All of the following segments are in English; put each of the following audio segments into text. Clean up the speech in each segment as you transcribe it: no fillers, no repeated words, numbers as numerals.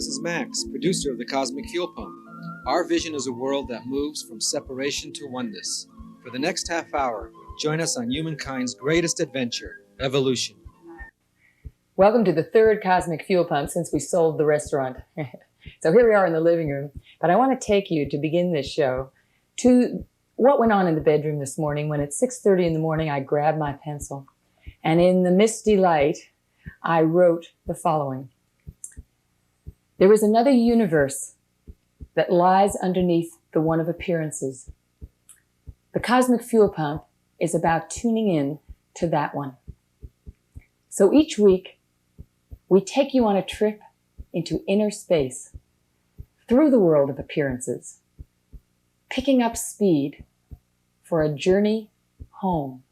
this is Max, producer of the Cosmic Fuel Pump. Our vision is a world that moves from separation to oneness. For the next half hour, join us on humankind's greatest adventure, evolution. Welcome to the third Cosmic Fuel Pump since we sold the restaurant. So here we are in the living room, but I want to take you to begin this show to what went on in the bedroom this morning when at 6:30 in the morning I grabbed my pencil and in the misty light I wrote the following. There is another universe that lies underneath the one of appearances. The Cosmic Fuel Pump is about tuning in to that one. So each week, we take you on a trip into inner space, through the world of appearances, picking up speed for a journey home.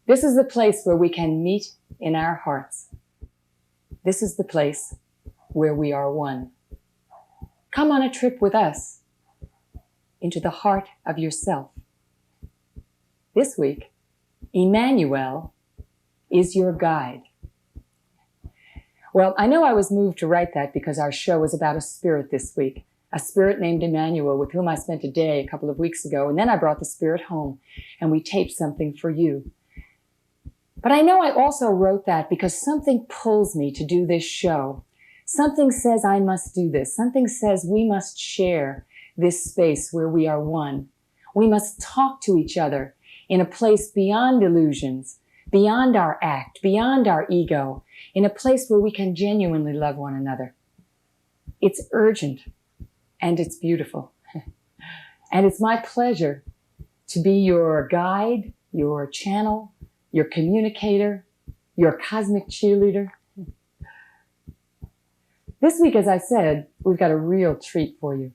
This is the place where we can meet in our hearts. This is the place where we are one. Come on a trip with us into the heart of yourself. This week, Emmanuel is your guide. Well, I know I was moved to write that because our show is about a spirit this week, a spirit named Emmanuel with whom I spent a day a couple of weeks ago, and then I brought the spirit home and we taped something for you. But I know I also wrote that because something pulls me to do this show. Something says I must do this. Something says we must share this space where we are one. We must talk to each other in a place beyond illusions, beyond our act, beyond our ego, in a place where we can genuinely love one another. It's urgent and it's beautiful. And it's my pleasure to be your guide, your channel, your communicator, your cosmic cheerleader. This week, as I said, we've got a real treat for you.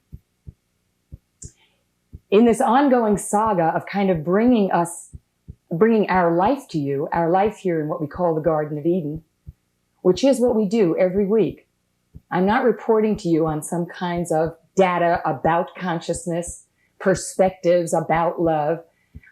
In this ongoing saga of kind of bringing our life to you, our life here in what we call the Garden of Eden, which is what we do every week. I'm not reporting to you on some kinds of data about consciousness, perspectives about love.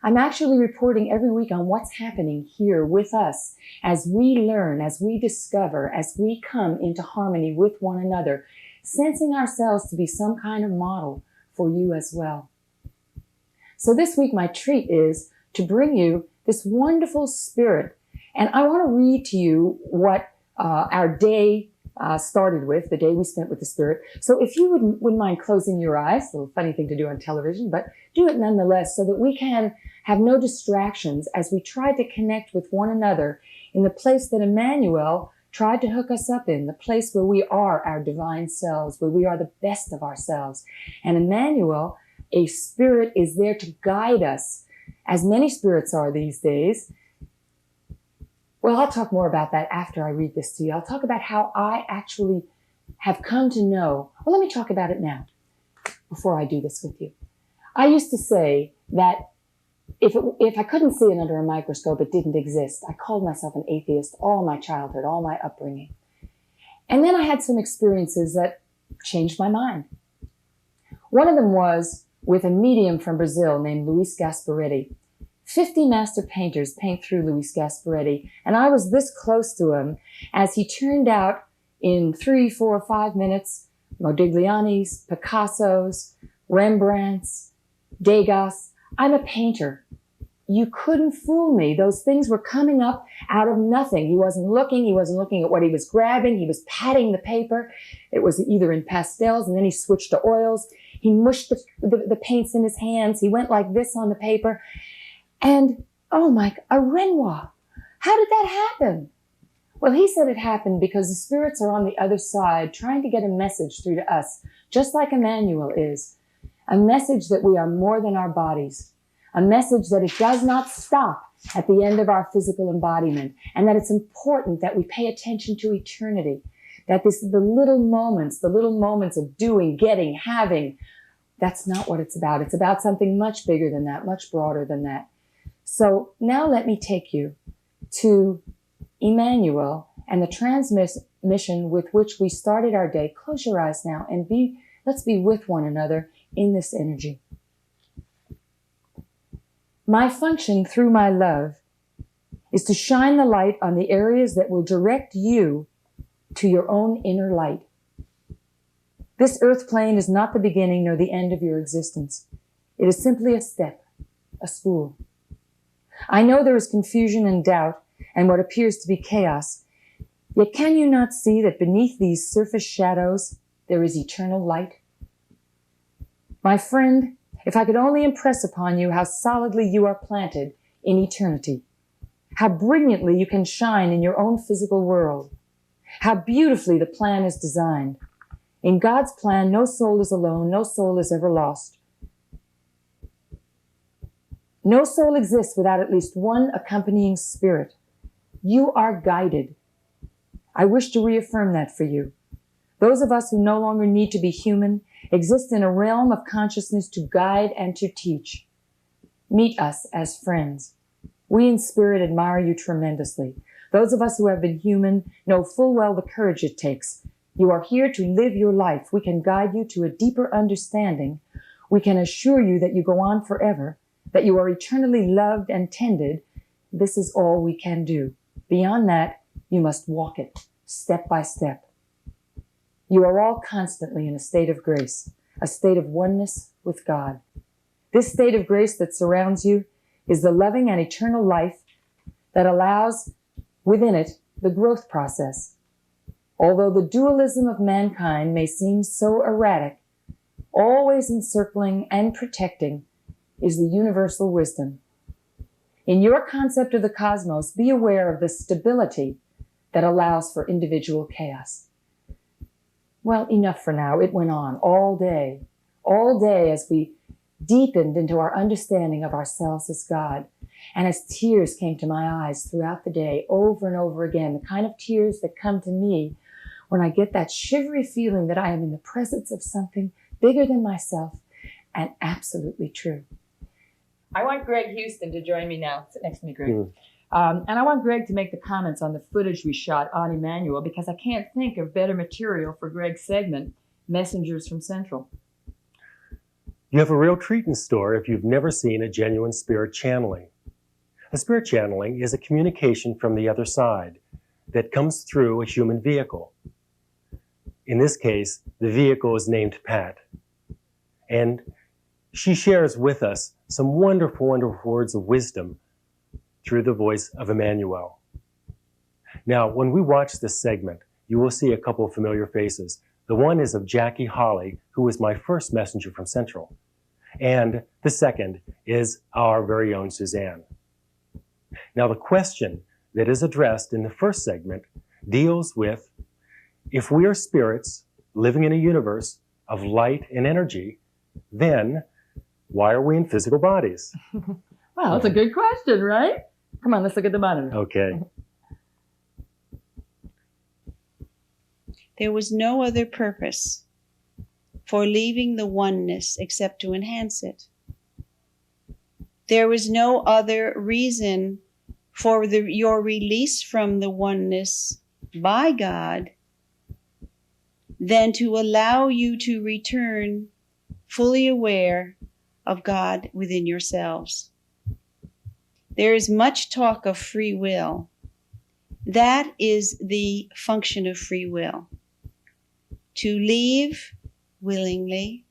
I'm actually reporting every week on what's happening here with us as we learn, as we discover, as we come into harmony with one another, sensing ourselves to be some kind of model for you as well. So this week, my treat is to bring you this wonderful spirit. And I want to read to you what our day started with, the day we spent with the spirit. So if you wouldn't mind closing your eyes, a little funny thing to do on television, but do it nonetheless so that we can have no distractions as we try to connect with one another in the place that Emmanuel tried to hook us up in, the place where we are our divine selves, where we are the best of ourselves. And Emmanuel, a spirit, is there to guide us, as many spirits are these days. Well, I'll talk more about that after I read this to you. I'll talk about how I actually have come to know. Well, let me talk about it now before I do this with you. I used to say that if I couldn't see it under a microscope, it didn't exist. I called myself an atheist all my childhood, all my upbringing. And then I had some experiences that changed my mind. One of them was with a medium from Brazil named Luis Gasparetti. 50 master painters paint through Luis Gasparetti, and I was this close to him as he turned out in 3, 4, 5 minutes Modigliani's, Picasso's, Rembrandt's, Degas. I'm a painter. You couldn't fool me. Those things were coming up out of nothing. He wasn't looking at what he was grabbing. He was patting the paper. It was either in pastels, and then he switched to oils. He mushed the paints in his hands. He went like this on the paper. And, oh my, a Renoir. How did that happen? Well, he said it happened because the spirits are on the other side trying to get a message through to us, just like Emmanuel is. A message that we are more than our bodies. A message that it does not stop at the end of our physical embodiment, and that it's important that we pay attention to eternity. That the little moments of doing, getting, having, that's not what it's about. It's about something much bigger than that, much broader than that. So now let me take you to Emmanuel and the transmission with which we started our day. Close your eyes now and let's be with one another in this energy. My function through my love is to shine the light on the areas that will direct you to your own inner light. This earth plane is not the beginning nor the end of your existence. It is simply a step, a spool. I know there is confusion and doubt and what appears to be chaos, yet can you not see that beneath these surface shadows there is eternal light? My friend, if I could only impress upon you how solidly you are planted in eternity, how brilliantly you can shine in your own physical world, how beautifully the plan is designed. In God's plan, no soul is alone, no soul is ever lost. No soul exists without at least one accompanying spirit. You are guided. I wish to reaffirm that for you. Those of us who no longer need to be human exist in a realm of consciousness to guide and to teach. Meet us as friends. We in spirit admire you tremendously. Those of us who have been human know full well the courage it takes. You are here to live your life. We can guide you to a deeper understanding. We can assure you that you go on forever, that you are eternally loved and tended. This is all we can do. Beyond that, you must walk it, step by step. You are all constantly in a state of grace, a state of oneness with God. This state of grace that surrounds you is the loving and eternal life that allows within it the growth process. Although the dualism of mankind may seem so erratic, always encircling and protecting is the universal wisdom. In your concept of the cosmos, be aware of the stability that allows for individual chaos. Well, enough for now. It went on all day as we deepened into our understanding of ourselves as God. And as tears came to my eyes throughout the day, over and over again, the kind of tears that come to me when I get that shivery feeling that I am in the presence of something bigger than myself and absolutely true. I want Greg Houston to join me now. Sit next to me, Greg. And I want Greg to make the comments on the footage we shot on Emmanuel, because I can't think of better material for Greg's segment, Messengers from Central. You have a real treat in store if you've never seen a genuine spirit channeling. A spirit channeling is a communication from the other side that comes through a human vehicle. In this case, the vehicle is named Pat. And she shares with us some wonderful, wonderful words of wisdom through the voice of Emmanuel. Now, when we watch this segment, you will see a couple of familiar faces. The one is of Jackie Holly, who was my first messenger from Central. And the second is our very own Suzanne. Now, the question that is addressed in the first segment deals with, if we are spirits living in a universe of light and energy, then why are we in physical bodies? Well, that's a good question, right? Come on, let's look at the monitor. Okay. There was no other purpose for leaving the oneness except to enhance it. There was no other reason for your release from the oneness by God than to allow you to return fully aware of God within yourselves. There is much talk of free will. That is the function of free will. To leave willingly,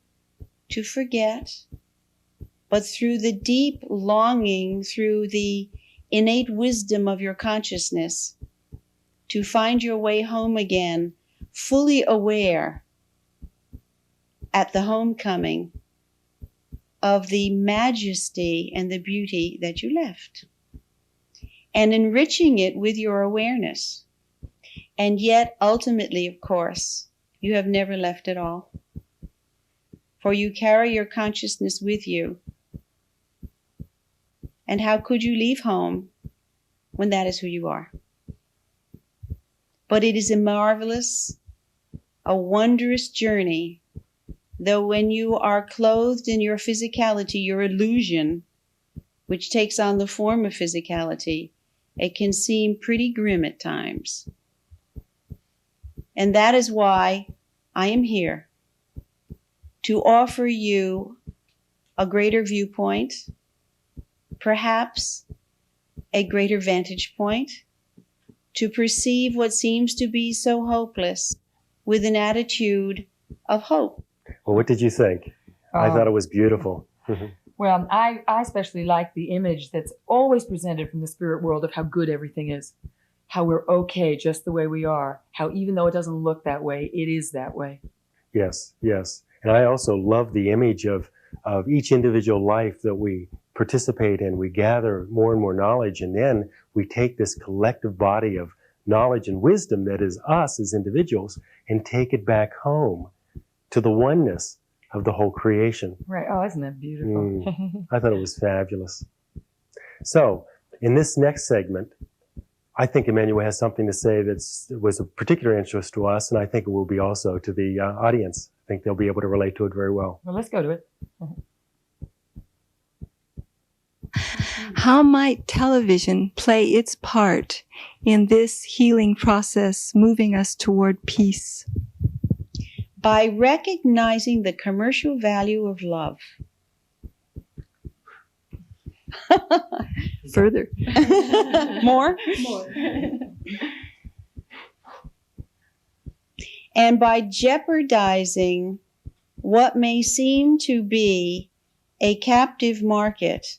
to forget, but through the deep longing, through the innate wisdom of your consciousness, to find your way home again, fully aware at the homecoming of the majesty and the beauty that you left, and enriching it with your awareness. And yet, ultimately, of course, you have never left at all, for you carry your consciousness with you. And how could you leave home when that is who you are? But it is a marvelous, a wondrous journey, though when you are clothed in your physicality, your illusion, which takes on the form of physicality, it can seem pretty grim at times. And that is why I am here, to offer you a greater viewpoint, perhaps a greater vantage point, to perceive what seems to be so hopeless with an attitude of hope. Well, what did you think? I thought it was beautiful. Well, I especially like the image that's always presented from the spirit world of how good everything is, how we're okay just the way we are, how even though it doesn't look that way, it is that way. Yes, yes. And I also love the image of each individual life that we participate in. We gather more and more knowledge, and then we take this collective body of knowledge and wisdom that is us as individuals and take it back home to the oneness of the whole creation. Right. Oh, isn't that beautiful? I thought it was fabulous. So, in this next segment, I think Emmanuel has something to say that was of particular interest to us, and I think it will be also to the audience. I think they'll be able to relate to it very well. Well, let's go to it. How might television play its part in this healing process, moving us toward peace? By recognizing the commercial value of love. Further. More? And by jeopardizing what may seem to be a captive market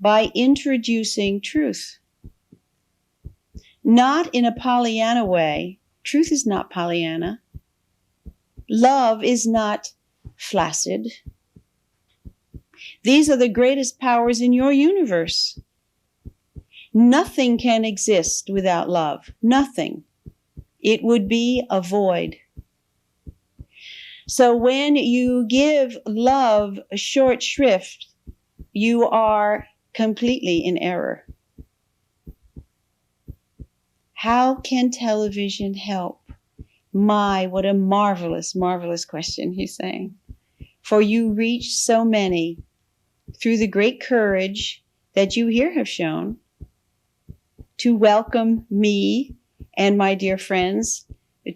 by introducing truth. Not in a Pollyanna way. Truth is not Pollyanna. Love is not flaccid. These are the greatest powers in your universe. Nothing can exist without love. Nothing. It would be a void. So when you give love a short shrift, you are completely in error. How can television help? My, what a marvelous, marvelous question, he's saying. For you reach so many through the great courage that you here have shown to welcome me and my dear friends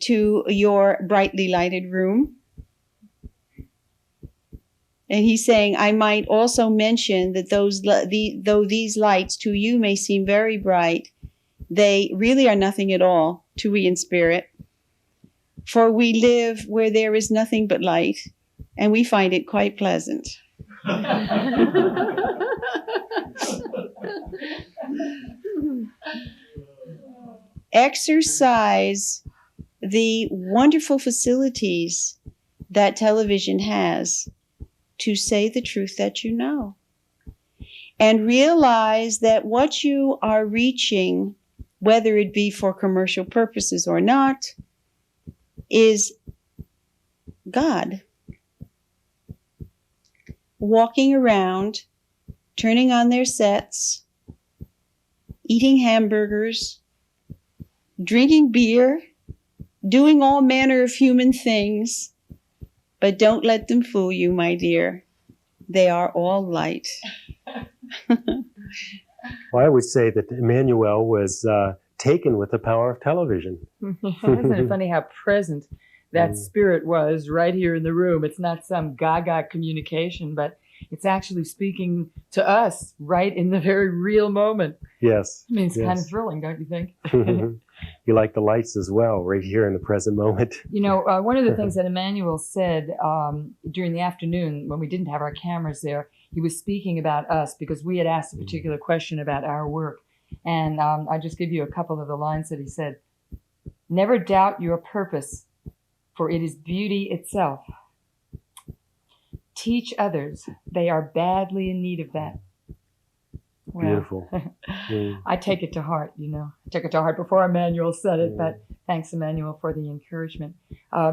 to your brightly lighted room. And he's saying, I might also mention that though these lights to you may seem very bright, they really are nothing at all to we in spirit. For we live where there is nothing but light, and we find it quite pleasant. Exercise the wonderful facilities that television has to say the truth that you know. And realize that what you are reaching, whether it be for commercial purposes or not, is God. Walking around, turning on their sets, eating hamburgers, drinking beer, doing all manner of human things. But don't let them fool you, my dear. They are all light. Well, I would say that Emmanuel was taken with the power of television. Isn't it funny how present that spirit was right here in the room? It's not some gaga communication, but it's actually speaking to us right in the very real moment. Yes. I mean, it's yes. kind of thrilling, don't you think? You like the lights as well, right here in the present moment. You know, one of the things that Emmanuel said during the afternoon when we didn't have our cameras there, he was speaking about us because we had asked a particular question about our work. And I'll just give you a couple of the lines that he said. Never doubt your purpose, for it is beauty itself. Teach others. They are badly in need of that. Well, Beautiful. I take it to heart, you know. I took it to heart before Emmanuel said it, but thanks, Emmanuel, for the encouragement.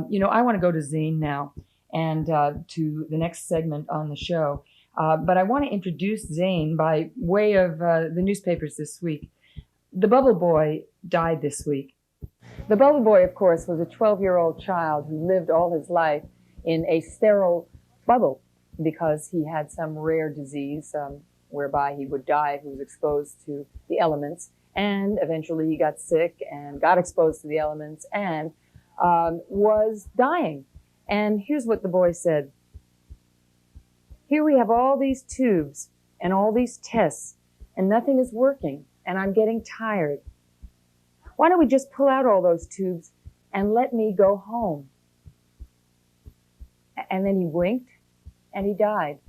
You know, I want to go to Zane now and to the next segment on the show. But I want to introduce Zane by way of the newspapers this week. The Bubble Boy died this week. The Bubble Boy, of course, was a 12-year-old child who lived all his life in a sterile bubble because he had some rare disease whereby he would die if he was exposed to the elements. And eventually he got sick and got exposed to the elements and was dying. And here's what the boy said. Here we have all these tubes and all these tests, and nothing is working, and I'm getting tired. Why don't we just pull out all those tubes and let me go home? And then he winked and he died.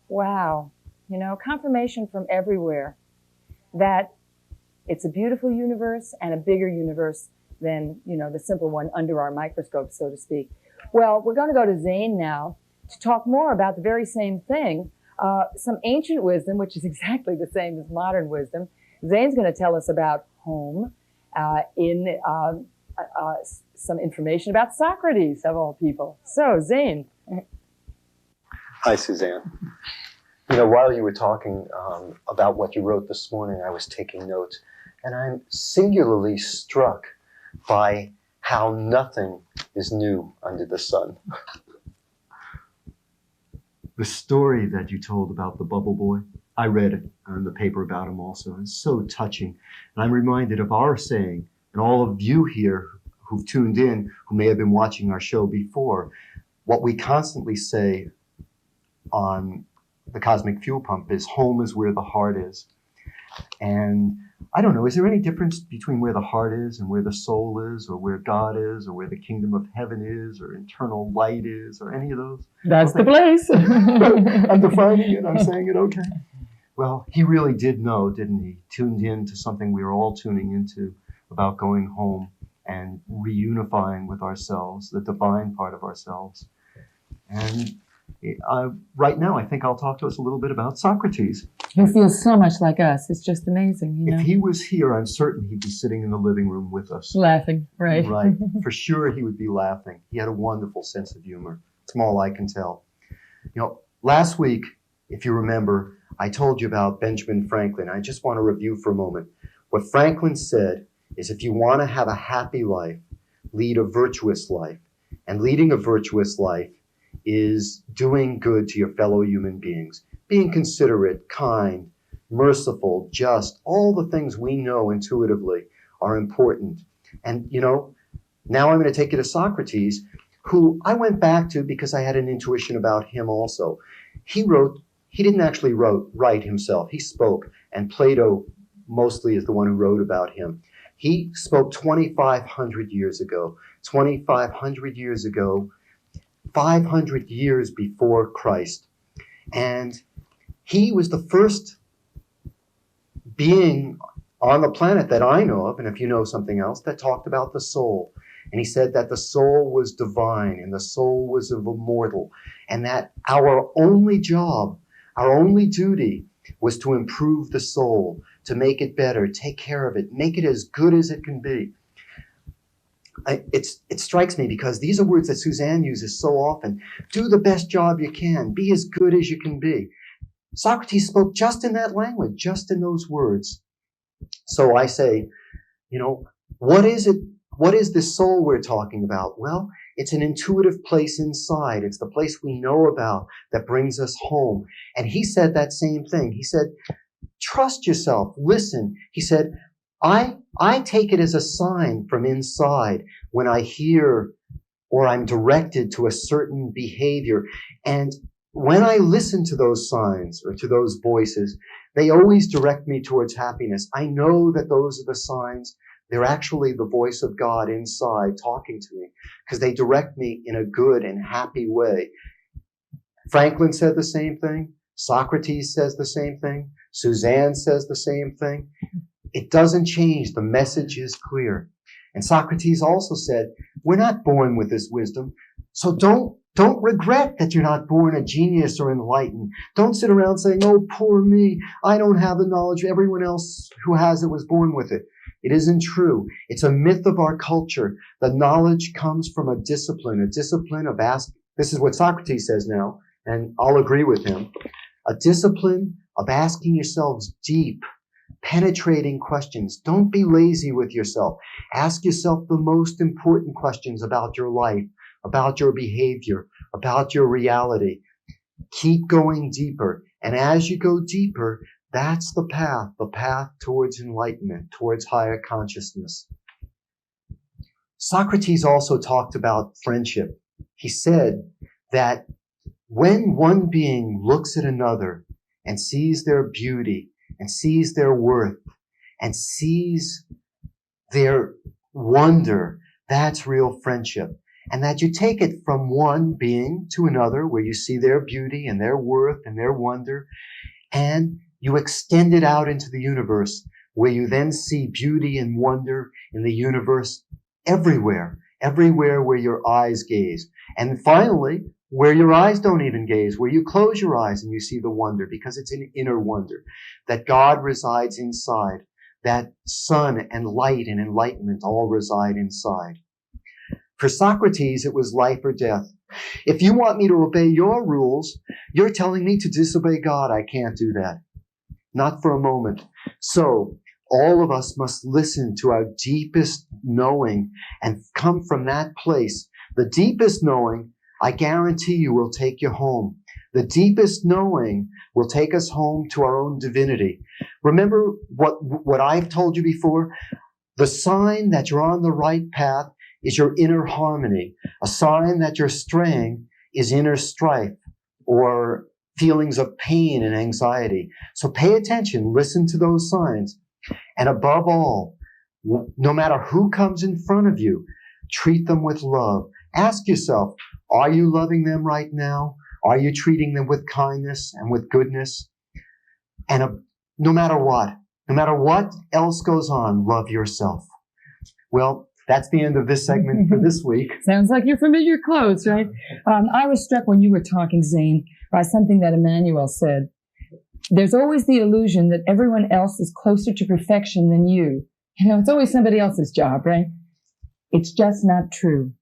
Wow. You know, confirmation from everywhere that it's a beautiful universe and a bigger universe than, you know, the simple one under our microscope, so to speak. Well, we're going to go to Zane now to talk more about the very same thing, some ancient wisdom, which is exactly the same as modern wisdom. Zane's going to tell us about home, some information about Socrates, of all people. So, Zane. Hi, Suzanne. You know, while you were talking about what you wrote this morning, I was taking notes, and I'm singularly struck by how nothing is new under the sun. The story that you told about the bubble boy, I read it in the paper about him also. It's so touching. And I'm reminded of our saying, and all of you here who've tuned in, who may have been watching our show before, what we constantly say on the Cosmic Fuel Pump is home is where the heart is. And I don't know, is there any difference between where the heart is and where the soul is, or where God is, or where the kingdom of heaven is, or eternal light is, or any of those? That's the place. I'm defining it, I'm saying it, okay. Well, he really did know, didn't he? Tuned in to something we were all tuning into about going home and reunifying with ourselves, the divine part of ourselves. And right now, I think I'll talk to us a little bit about Socrates. He feels so much like us. It's just amazing, you know. If he was here, I'm certain he'd be sitting in the living room with us. Laughing, right. Right. For sure he would be laughing. He had a wonderful sense of humor. It's all I can tell. You know, last week, if you remember, I told you about Benjamin Franklin. I just want to review for a moment. What Franklin said is if you want to have a happy life, lead a virtuous life. And leading a virtuous life is doing good to your fellow human beings, being considerate, kind, merciful, just, all the things we know intuitively are important. And, you know, now I'm going to take you to Socrates, who I went back to because I had an intuition about him also. He didn't actually write himself. He spoke, and Plato mostly is the one who wrote about him. He spoke 2,500 years ago. 2,500 years ago, 500 years before Christ. And he was the first being on the planet that I know of, and if you know something else, that talked about the soul. And he said that the soul was divine and the soul was immortal, and that our only job, our only duty was to improve the soul, to make it better, take care of it, make it as good as it can be. It strikes me because these are words that Suzanne uses so often. Do the best job you can. Be as good as you can be. Socrates spoke just in that language, just in those words. So I say, you know, what is it? What is this soul we're talking about? Well, it's an intuitive place inside. It's the place we know about that brings us home. And he said that same thing. He said, trust yourself. Listen. He said, I take it as a sign from inside when I hear or I'm directed to a certain behavior. And when I listen to those signs or to those voices, they always direct me towards happiness. I know that those are the signs. They're actually the voice of God inside talking to me because they direct me in a good and happy way. Franklin said the same thing. Socrates says the same thing. Suzanne says the same thing. It doesn't change. The message is clear. And Socrates also said, we're not born with this wisdom. So don't regret that you're not born a genius or enlightened. Don't sit around saying, oh, poor me. I don't have the knowledge. Everyone else who has it was born with it. It isn't true. It's a myth of our culture. The knowledge comes from a discipline of asking. This is what Socrates says now, and I'll agree with him. A discipline of asking yourselves deep, penetrating questions. Don't be lazy with yourself. Ask yourself the most important questions about your life, about your behavior, about your reality. Keep going deeper. And as you go deeper, that's the path towards enlightenment, towards higher consciousness. Socrates also talked about friendship. He said that when one being looks at another and sees their beauty and sees their worth and sees their wonder, that's real friendship. and that you take it from one being to another where you see their beauty and their worth and their wonder, and you extend it out into the universe where you then see beauty and wonder in the universe everywhere where your eyes gaze. And finally, where your eyes don't even gaze, where you close your eyes and you see the wonder, because it's an inner wonder, that God resides inside, that sun and light and enlightenment all reside inside. For Socrates, it was life or death. If you want me to obey your rules, you're telling me to disobey God. I can't do that. Not for a moment. So, all of us must listen to our deepest knowing and come from that place. The deepest knowing, I guarantee you, will take you home. The deepest knowing will take us home to our own divinity. Remember what I've told you before? The sign that you're on the right path is your inner harmony. A sign that you're straying is inner strife or feelings of pain and anxiety. So pay attention, listen to those signs. And above all, no matter who comes in front of you, treat them with love. Ask yourself, are you loving them right now? Are you treating them with kindness and with goodness? And no matter what else goes on, love yourself. Well, that's the end of this segment for this week. Sounds like your familiar clothes, right? I was struck when you were talking, Zane, by something that Emmanuel said. There's always the illusion that everyone else is closer to perfection than you. You know, it's always somebody else's job, right? It's just not true.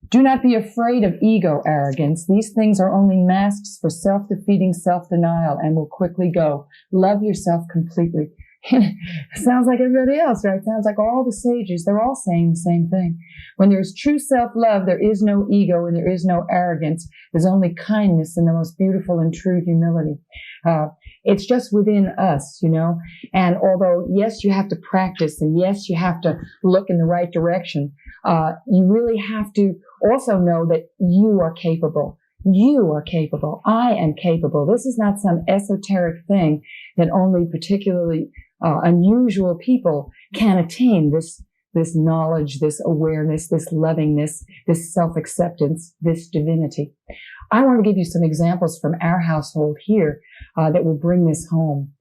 Do not be afraid of ego arrogance. These things are only masks for self-defeating self-denial and will quickly go. Love yourself completely. Sounds like everybody else, right? Sounds like all the sages. They're all saying the same thing. When there's true self-love, there is no ego and there is no arrogance. There's only kindness and the most beautiful and true humility. It's just within us, you know. And although, yes, you have to practice and yes, you have to look in the right direction, you really have to also know that you are capable. You are capable. I am capable. This is not some esoteric thing that only particularly unusual people can attain, this knowledge, this awareness, this lovingness, this self-acceptance, this divinity. I want to give you some examples from our household here that will bring this home.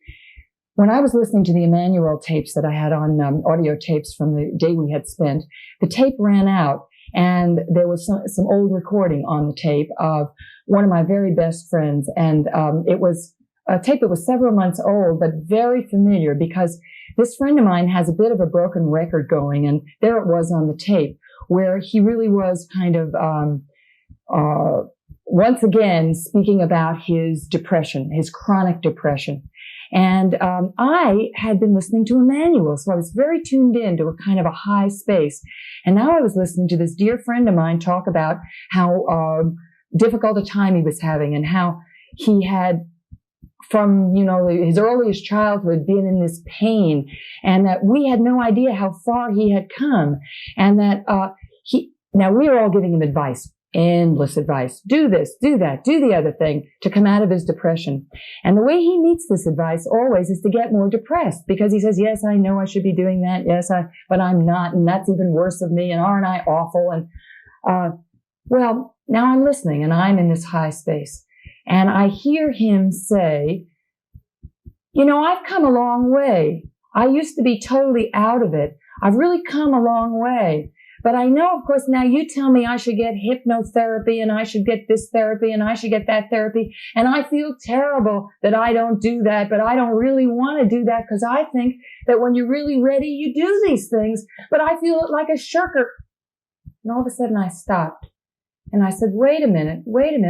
When I was listening to the Emmanuel tapes that I had on audio tapes from the day we had spent, the tape ran out and there was some old recording on the tape of one of my very best friends. And it was a tape that was several months old, but very familiar because this friend of mine has a bit of a broken record going. And there it was on the tape where he really was kind of, once again, speaking about his depression, his chronic depression. And I had been listening to Emmanuel, so I was very tuned in to a kind of a high space. And now I was listening to this dear friend of mine talk about how difficult a time he was having and how he had, from, you know, his earliest childhood, been in this pain, and that we had no idea how far he had come, and that now we were all giving him advice. Endless advice. Do this, do that, do the other thing to come out of his depression. And the way he meets this advice always is to get more depressed because he says, yes, I know I should be doing that. Yes, but I'm not. And that's even worse of me. And aren't I awful? And, well, now I'm listening and I'm in this high space and I hear him say, you know, I've come a long way. I used to be totally out of it. I've really come a long way. But I know, of course, now you tell me I should get hypnotherapy and I should get this therapy and I should get that therapy. And I feel terrible that I don't do that, but I don't really want to do that because I think that when you're really ready, you do these things. But I feel like a shirker. And all of a sudden I stopped and I said, wait a minute.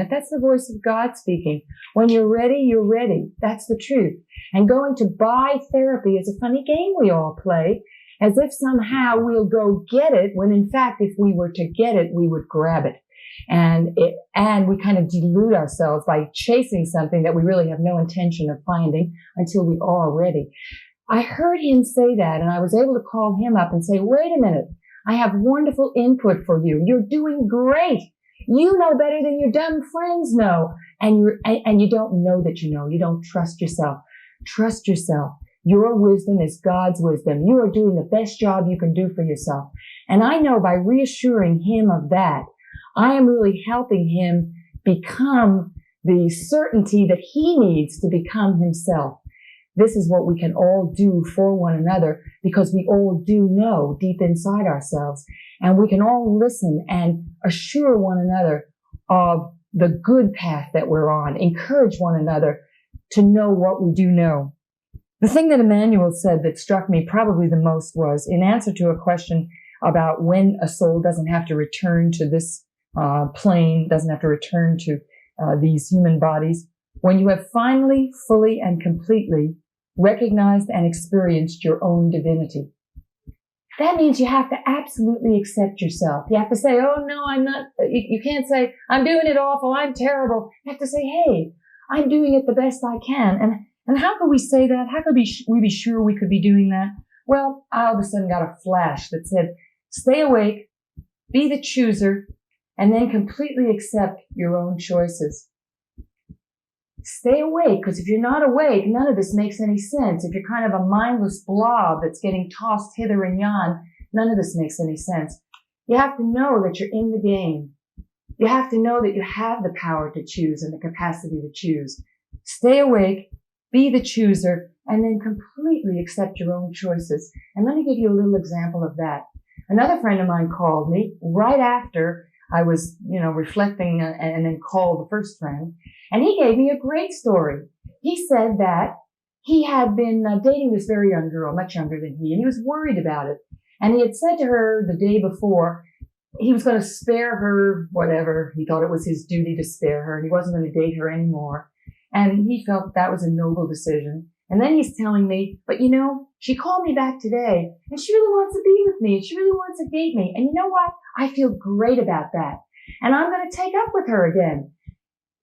That's the voice of God speaking. When you're ready, you're ready. That's the truth. And going to buy therapy is a funny game we all play. As if somehow we'll go get it, when in fact, if we were to get it, we would grab it. And we kind of delude ourselves by chasing something that we really have no intention of finding until we are ready. I heard him say that, and I was able to call him up and say, wait a minute, I have wonderful input for you. You're doing great. You know better than your dumb friends know. And you don't know that you know. You don't trust yourself. Trust yourself. Your wisdom is God's wisdom. You are doing the best job you can do for yourself. And I know by reassuring him of that, I am really helping him become the certainty that he needs to become himself. This is what we can all do for one another, because we all do know deep inside ourselves, and we can all listen and assure one another of the good path that we're on, encourage one another to know what we do know. The thing that Emmanuel said that struck me probably the most was, in answer to a question about when a soul doesn't have to return to this plane, doesn't have to return to these human bodies, when you have finally, fully, and completely recognized and experienced your own divinity. That means you have to absolutely accept yourself. You have to say, oh no, I'm not, you can't say, I'm doing it awful, I'm terrible. You have to say, hey, I'm doing it the best I can. And how could we say that? How could we be sure we could be doing that? Well, I all of a sudden got a flash that said, stay awake, be the chooser, and then completely accept your own choices. Stay awake, because if you're not awake, none of this makes any sense. If you're kind of a mindless blob that's getting tossed hither and yon, none of this makes any sense. You have to know that you're in the game. You have to know that you have the power to choose and the capacity to choose. Stay awake, be the chooser, and then completely accept your own choices. And let me give you a little example of that. Another friend of mine called me right after I was, reflecting and then called the first friend. And he gave me a great story. He said that he had been dating this very young girl, much younger than he, and he was worried about it. And he had said to her the day before, he was going to spare her whatever. He thought it was his duty to spare her, and he wasn't going to date her anymore. And he felt that was a noble decision. And then he's telling me, but she called me back today, and she really wants to be with me, and she really wants to date me. And you know what? I feel great about that. And I'm going to take up with her again.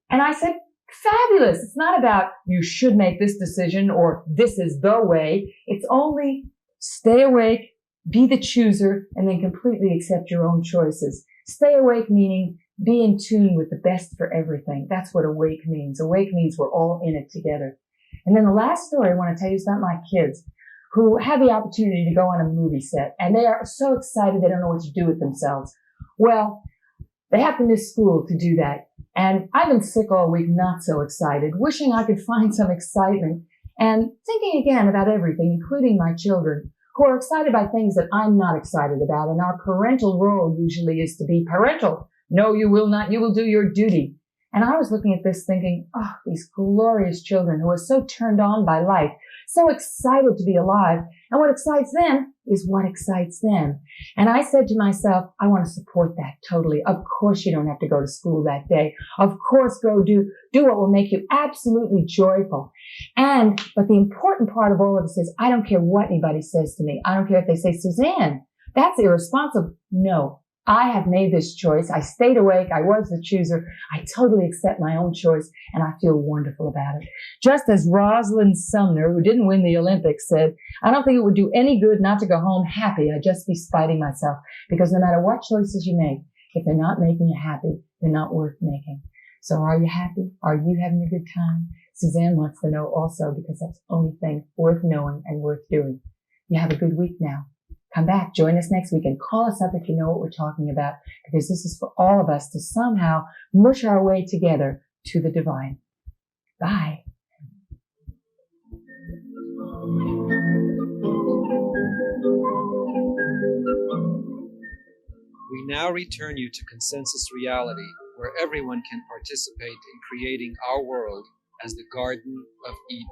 And I said, fabulous. It's not about you should make this decision or this is the way. It's only stay awake, be the chooser, and then completely accept your own choices. Stay awake meaning be in tune with the best for everything. That's what awake means. Awake means we're all in it together. And then the last story I want to tell you is about my kids who have the opportunity to go on a movie set, and they are so excited they don't know what to do with themselves. Well, they have to miss school to do that. And I've been sick all week, not so excited, wishing I could find some excitement and thinking again about everything, including my children, who are excited by things that I'm not excited about. And our parental role usually is to be parental. No, you will not. You will do your duty. And I was looking at this thinking, oh, these glorious children who are so turned on by life, so excited to be alive. And what excites them is what excites them. And I said to myself, I want to support that totally. Of course you don't have to go to school that day. Of course go do what will make you absolutely joyful. But the important part of all of this is I don't care what anybody says to me. I don't care if they say, Suzanne, that's irresponsible. No. I have made this choice. I stayed awake. I was the chooser. I totally accept my own choice, and I feel wonderful about it. Just as Rosalind Sumner, who didn't win the Olympics, said, I don't think it would do any good not to go home happy. I'd just be spiting myself, because no matter what choices you make, if they're not making you happy, they're not worth making. So are you happy? Are you having a good time? Suzanne wants to know also, because that's the only thing worth knowing and worth doing. You have a good week now. Come back, join us next week, and call us up if you know what we're talking about, because this is for all of us to somehow mush our way together to the divine. Bye. We now return you to consensus reality, where everyone can participate in creating our world as the Garden of Eden.